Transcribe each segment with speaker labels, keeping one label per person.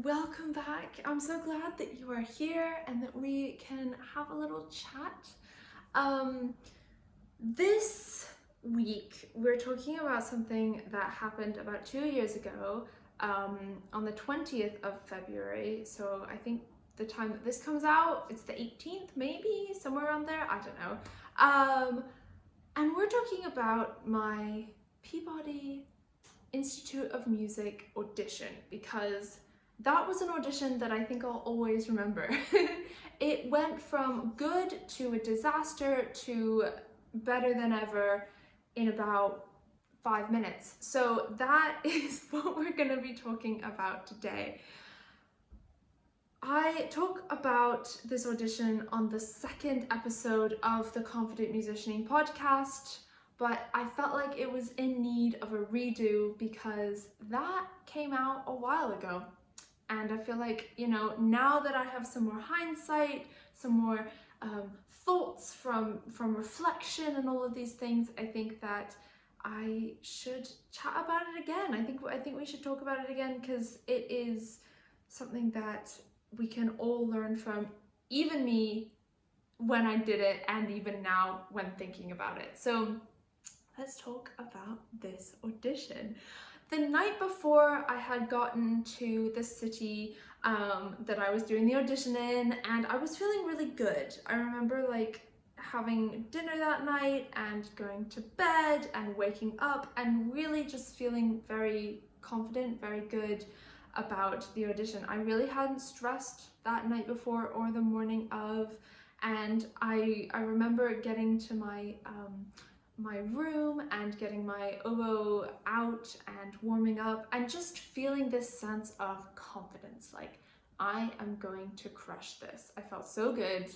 Speaker 1: welcome back. I'm so glad that you are here and that we can have a little chat. This week we're talking about something that happened about 2 years ago, on the 20th of February. So I think the time that this comes out, it's the 18th, maybe somewhere around there. I don't know. And we're talking about my Peabody Institute of Music audition, because that was an audition that I think I'll always remember. It went from good to a disaster to better than ever in about 5 minutes. So that is what we're going to be talking about today. I talk about this audition on the second episode of the Confident Musicianing podcast, but I felt like it was in need of a redo because that came out a while ago. And I feel like, now that I have some more hindsight, some more thoughts from reflection and all of these things, I think that I should chat about it again. I think we should talk about it again because it is something that we can all learn from, even me when I did it and even now when thinking about it. So let's talk about this audition. The night before, I had gotten to the city that I was doing the audition in, and I was feeling really good. I remember having dinner that night and going to bed and waking up and really just feeling very confident, very good about the audition. I really hadn't stressed that night before or the morning of, and I remember getting to my room and getting my oboe out and warming up and just feeling this sense of confidence, like I am going to crush this. I felt so good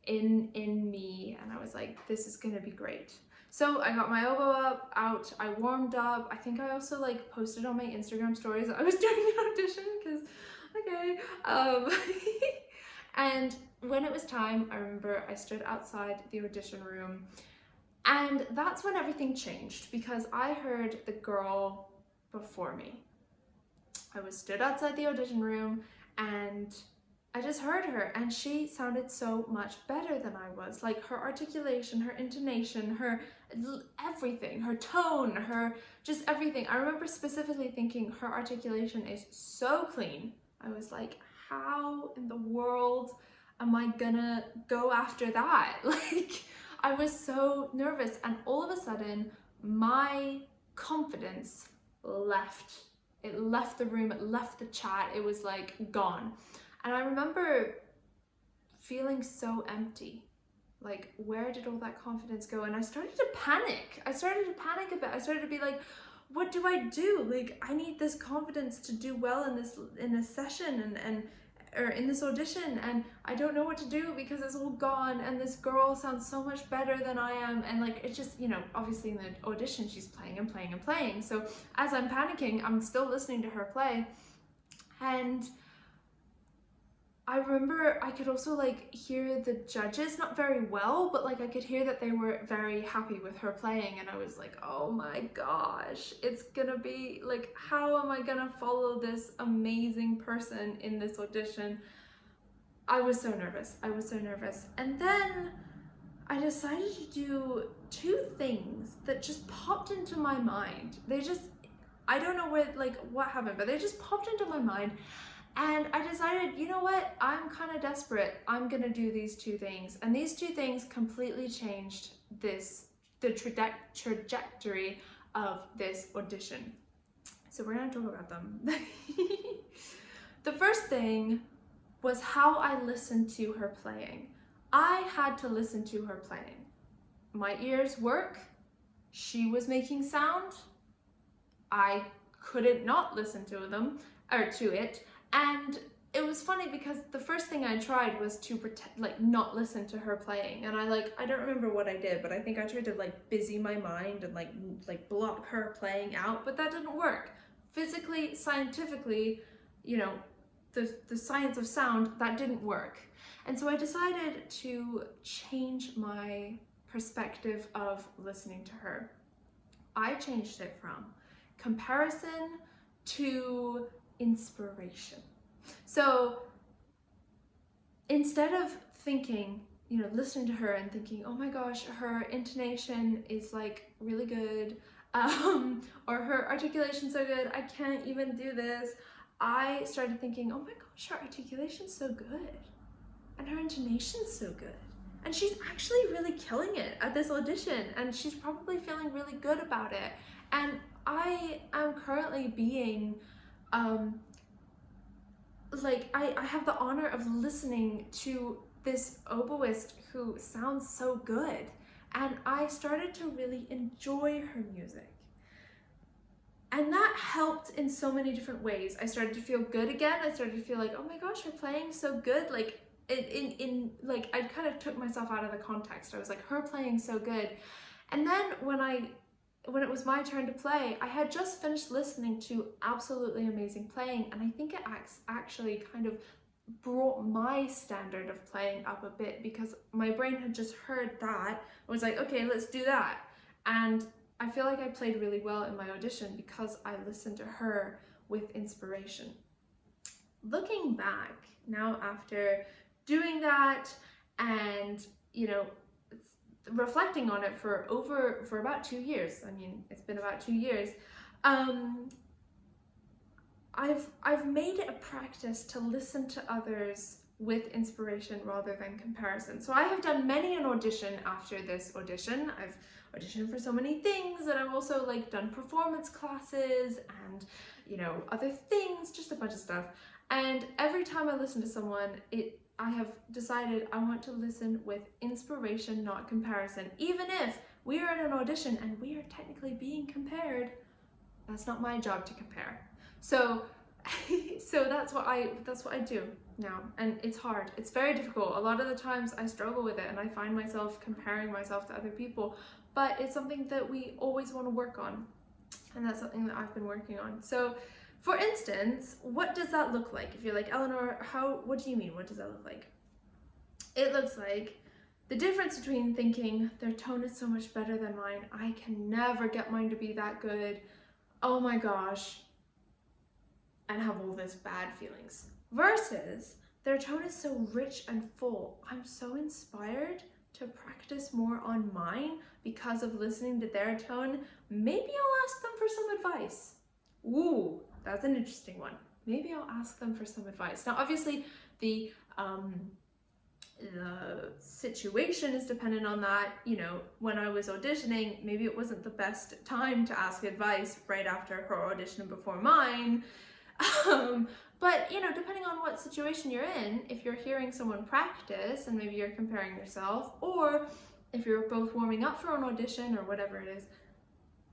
Speaker 1: in me, and I was like, this is gonna be great. So I got my oboe out, I warmed up. I think I also posted on my Instagram stories that I was doing the audition because, and when it was time, I remember I stood outside the audition room, and that's when everything changed because I heard the girl before me. I was stood outside the audition room and I just heard her, and she sounded so much better than I was. Like her articulation, her intonation, her everything, her tone, her just everything. I remember specifically thinking her articulation is so clean. I was like, how in the world am I gonna go after that? I was so nervous, and all of a sudden my confidence left. It left the room, it left the chat, it was gone. And I remember feeling so empty. Where did all that confidence go? And I started to panic. I started to panic a bit. I started to be like, what do I do? I need this confidence to do well in this session or in this audition, and I don't know what to do because it's all gone, and this girl sounds so much better than I am, and it's just, obviously in the audition she's playing and playing and playing. So as I'm panicking, I'm still listening to her play, and I remember I could also hear the judges, not very well, but I could hear that they were very happy with her playing, and I was like, oh my gosh, it's gonna be how am I gonna follow this amazing person in this audition? I was so nervous. And then I decided to do two things that just popped into my mind. I don't know what happened, but they just popped into my mind. And I decided, you know what, I'm kind of desperate. I'm gonna do these two things. And these two things completely changed the trajectory of this audition. So we're gonna talk about them. The first thing was how I listened to her playing. I had to listen to her playing. My ears work. She was making sound. I couldn't not listen to it. And it was funny because the first thing I tried was to pretend, not listen to her playing. And I don't remember what I did, but I think I tried to busy my mind and block her playing out, but that didn't work. Physically, scientifically, the science of sound, that didn't work. And so I decided to change my perspective of listening to her. I changed it from comparison to inspiration. So instead of thinking, listening to her and thinking, oh my gosh, her intonation is like really good, or her articulation's so good, I can't even do this. I started thinking, oh my gosh, her articulation's so good, and her intonation's so good. And she's actually really killing it at this audition, and she's probably feeling really good about it. And I am currently being, I have the honor of listening to this oboist who sounds so good. And I started to really enjoy her music. And that helped in so many different ways. I started to feel good again. I started to feel like, oh my gosh, her playing so good. Like, I kind of took myself out of the context. I was like, her playing so good. And then when it was my turn to play, I had just finished listening to absolutely amazing playing, and I think it actually kind of brought my standard of playing up a bit, because my brain had just heard that and was like, okay, let's do that. And I feel like I played really well in my audition because I listened to her with inspiration. Looking back now after doing that and, reflecting on it for about 2 years, I mean, it's been about 2 years, I've made it a practice to listen to others with inspiration rather than comparison. So I have done many an audition after this audition. I've auditioned for so many things, and I've also done performance classes and other things, just a bunch of stuff. And every time I listen to someone, I have decided I want to listen with inspiration, not comparison. Even if we are in an audition and we are technically being compared, that's not my job to compare. So that's what I do now, and it's hard. It's very difficult. A lot of the times I struggle with it, and I find myself comparing myself to other people, but it's something that we always want to work on, and that's something that I've been working on. So for instance, what does that look like? If you're like, Eleanor, what do you mean? What does that look like? It looks like the difference between thinking their tone is so much better than mine, I can never get mine to be that good, oh my gosh, and have all these bad feelings, versus their tone is so rich and full, I'm so inspired to practice more on mine because of listening to their tone. Maybe I'll ask them for some advice. Ooh, that's an interesting one. Maybe I'll ask them for some advice. Now, obviously, the situation is dependent on that. When I was auditioning, maybe it wasn't the best time to ask advice right after her audition before mine. But depending on what situation you're in, if you're hearing someone practice and maybe you're comparing yourself, or if you're both warming up for an audition or whatever it is,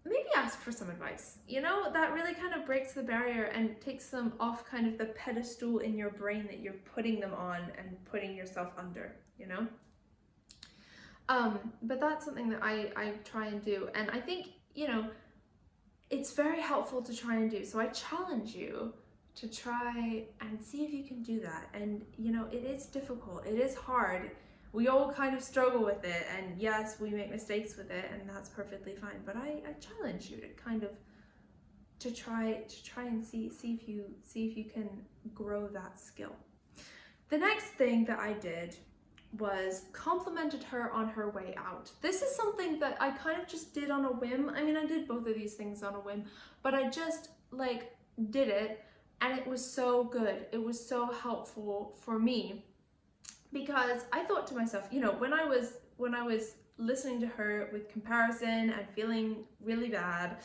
Speaker 1: maybe ask for some advice. That really kind of breaks the barrier and takes them off kind of the pedestal in your brain that you're putting them on and putting yourself under, But that's something that I try and do. And I think, it's very helpful to try and do. So I challenge you to try and see if you can do that. And, it is difficult. It is hard. We all kind of struggle with it, and yes, we make mistakes with it, and that's perfectly fine. But I challenge you to kind of try and see if you can grow that skill. The next thing that I did was complimented her on her way out. This is something that I kind of just did on a whim. I mean, I did both of these things on a whim, but I just did it, and it was so good. It was so helpful for me. Because I thought to myself, when I was listening to her with comparison and feeling really bad,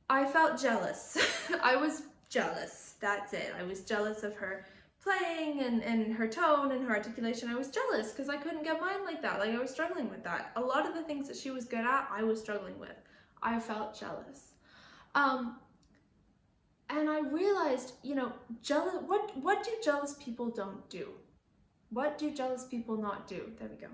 Speaker 1: I felt jealous. I was jealous. That's it. I was jealous of her playing and her tone and her articulation. I was jealous because I couldn't get mine like that. I was struggling with that. A lot of the things that she was good at, I was struggling with. I felt jealous. And I realized, jealous. What do jealous people don't do? What do jealous people not do? There we go.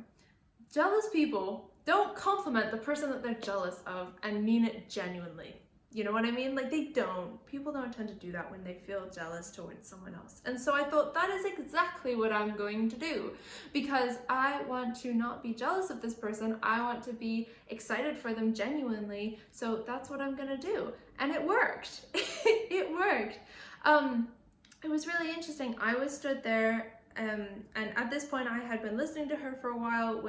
Speaker 1: Jealous people don't compliment the person that they're jealous of and mean it genuinely. You know what I mean? They don't. People don't tend to do that when they feel jealous towards someone else. And so I thought that is exactly what I'm going to do, because I want to not be jealous of this person. I want to be excited for them genuinely. So that's what I'm going to do. And it worked. It worked. it was really interesting. I was stood there, and at this point I had been listening to her for a while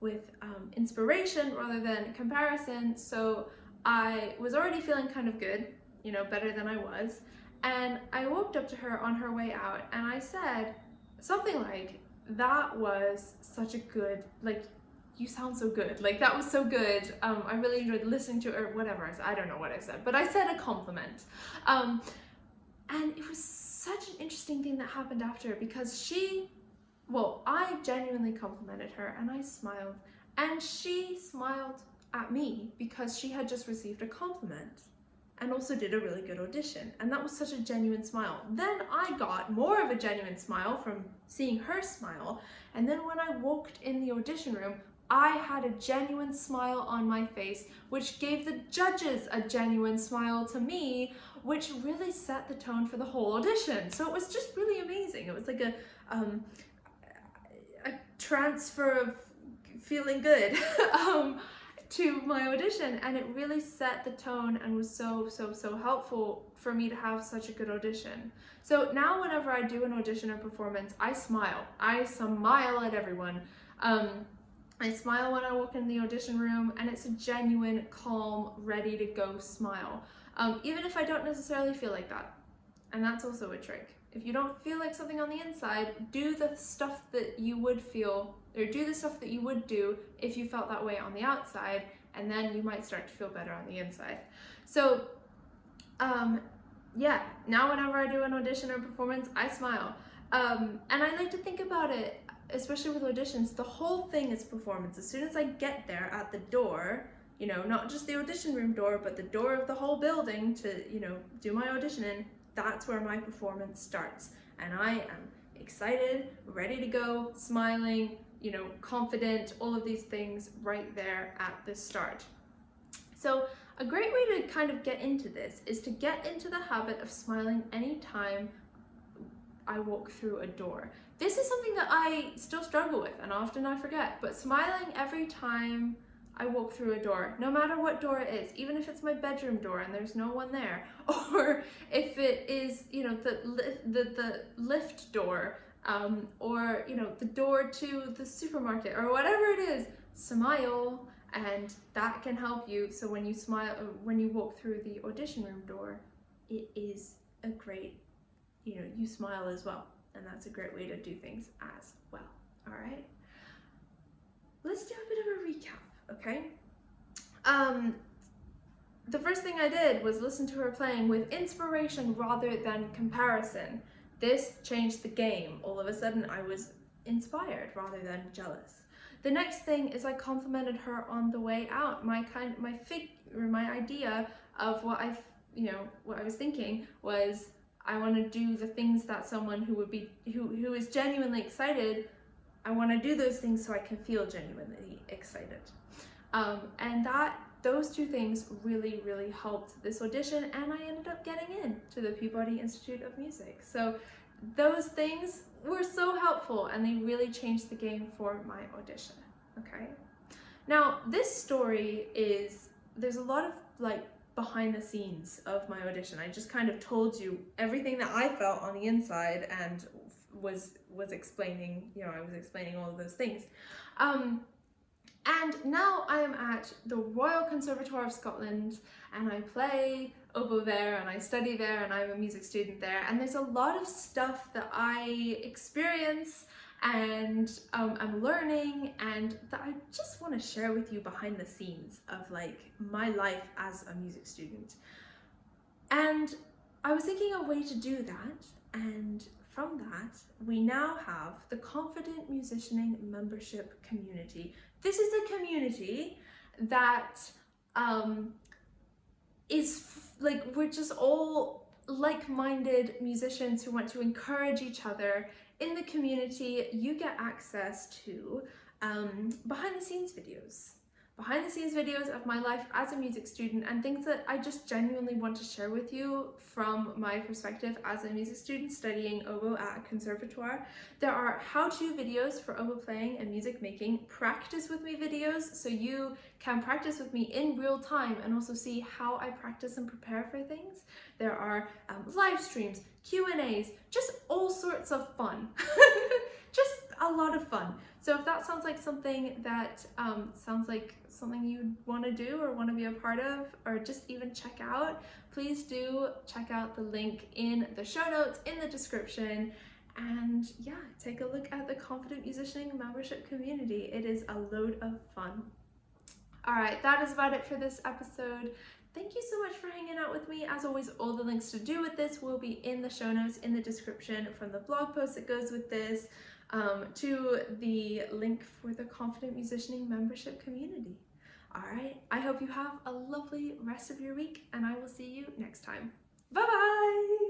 Speaker 1: with inspiration rather than comparison, so I was already feeling kind of good, you know, better than I was. And I walked up to her on her way out and I said something like, that was such a good, like, you sound so good, like that was so good, I really enjoyed listening to her, whatever I said, I don't know what I said, but I said a compliment. And it was such an interesting thing that happened after, because I genuinely complimented her and I smiled, and she smiled at me because she had just received a compliment and also did a really good audition, and that was such a genuine smile. Then I got more of a genuine smile from seeing her smile, and then when I walked in the audition room, I had a genuine smile on my face, which gave the judges a genuine smile to me, which really set the tone for the whole audition. So it was just really amazing. It was like a transfer of feeling good to my audition, and it really set the tone and was so helpful for me to have such a good audition. So now whenever I do an audition or performance, I smile. I smile at everyone. I smile when I walk in the audition room, and it's a genuine, calm, ready to go smile. Even if I don't necessarily feel like that. And that's also a trick. If you don't feel like something on the inside, do the stuff that you would feel, or do the stuff that you would do if you felt that way on the outside, and then you might start to feel better on the inside. So, yeah, now whenever I do an audition or performance, I smile. And I like to think about it, especially with auditions, the whole thing is performance. As soon as I get there at the door, you know, not just the audition room door, but the door of the whole building to, you know, do my audition in, that's where my performance starts. And I am excited, ready to go, smiling, you know, confident, all of these things right there at the start. So a great way to kind of get into this is to get into the habit of smiling anytime I walk through a door. This is something that I still struggle with and often I forget, but smiling every time I walk through a door, no matter what door it is, even if it's my bedroom door and there's no one there, or if it is, you know, the lift door, or, you know, the door to the supermarket or whatever it is, smile, and that can help you. So when you smile, when you walk through the audition room door, it is a great, you know, you smile as well, and that's a great way to do things as well. All right, let's do a bit of a recap. Okay, the first thing I did was listen to her playing with inspiration rather than comparison. This changed the game. All of a sudden I was inspired rather than jealous. The next thing is I complimented her on the way out. My idea of what I was thinking was, I want to do the things that someone who is genuinely excited, I want to do those things so I can feel genuinely excited. And those two things really helped this audition, and I ended up getting in to the Peabody Institute of Music. So those things were so helpful, and they really changed the game for my audition. Okay, now this story there's a lot of like behind the scenes of my audition. I just kind of told you everything that I felt on the inside and was explaining, you know, I was explaining all of those things. And now I am at the Royal Conservatoire of Scotland, and I play oboe there, and I study there, and I'm a music student there, and there's a lot of stuff that I experience and I'm learning, and that I just want to share with you behind the scenes of like my life as a music student. And I was thinking a way to do that, and from that we now have the Confident Musicianing membership community. This is a community that is like, we're just all like-minded musicians who want to encourage each other. In the community, you get access to behind-the-scenes videos, behind the scenes videos of my life as a music student and things that I just genuinely want to share with you from my perspective as a music student studying oboe at a conservatoire. There are how-to videos for oboe playing and music making, practice with me videos so you can practice with me in real time and also see how I practice and prepare for things. There are live streams, Q&As, just all sorts of fun. Just a lot of fun. So if that sounds like something that sounds like something you want to do or want to be a part of, or just even check out, please do check out the link in the show notes, in the description, and yeah, take a look at the Confident Musicianing membership community. It is a load of fun. All right, that is about it for this episode. Thank you so much for hanging out with me. As always, all the links to do with this will be in the show notes, in the description, from the blog post that goes with this, to the link for the Confident Musicianing membership community. All right, I hope you have a lovely rest of your week, and I will see you next time. Bye-bye!